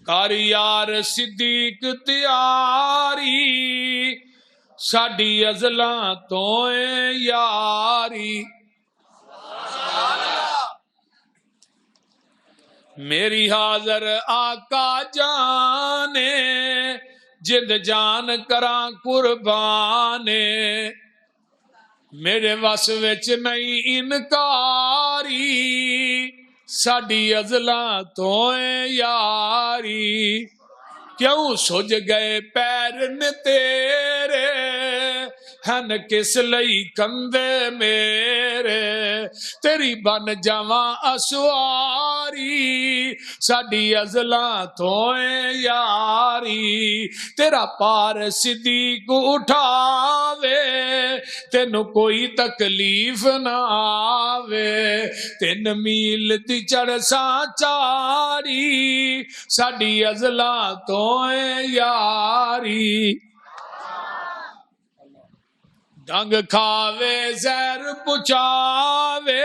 کر یار صدیق تیاری ساڈی ازلاں تو یاری میری حاضر آقا جانے جد جان کراں قربانے میرے وس وچ نہیں انکاری ساڈی ازلاں تو یاری کیوں سج گئے پیر نے تیرے ہن کس لئی کندے میرے تیری بن جاواں اسواری ساڈی ازلاں تو یاری تیرا پار صدیق اٹھاوے تینو کوئی تکلیف نہ آوے 3 میل دی چڑھساں چاری ساڈی ازلاں تو یاری ڈنگ کھاوے زہر پچاوے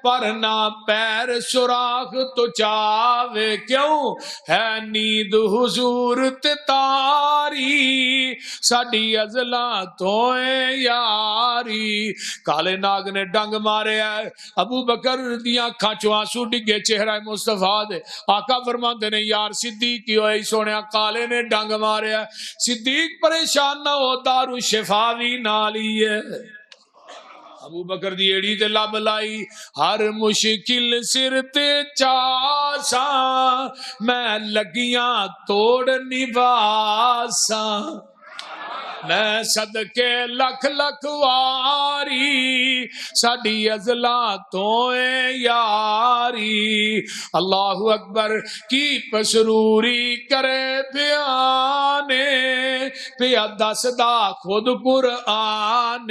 پر نہ پیر سوراخ تو چاوے کیوں ہے نیند حضور تے تاری ساڈی ازلاں تو یاری کالے ناگ نے ڈنگ مارے ہے ابو بکر دیاں اکھاں چوں آنسو ڈگے چہرہ مصطفیٰ دے آقا فرماندے نے یار صدیق کی ہوئی سونے کالے نے ڈنگ مارے ہے صدیق پریشان نہ ہو دارو شفا بھی نالی ہے ابو بکر دی ایڑی تے لب لائی ہر مشکل سر تے چاساں میں لگیاں توڑ نواساں میں صدقے لکھ لکھ واری ساڈی ازلاں تو یاری اللہ اکبر کی پسروری کرے بیانے پیا دسدا خود قرآن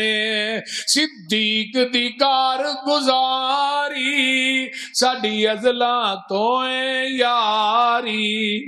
صدیق دی کار گزاری ساڈی ازلاں تو یاری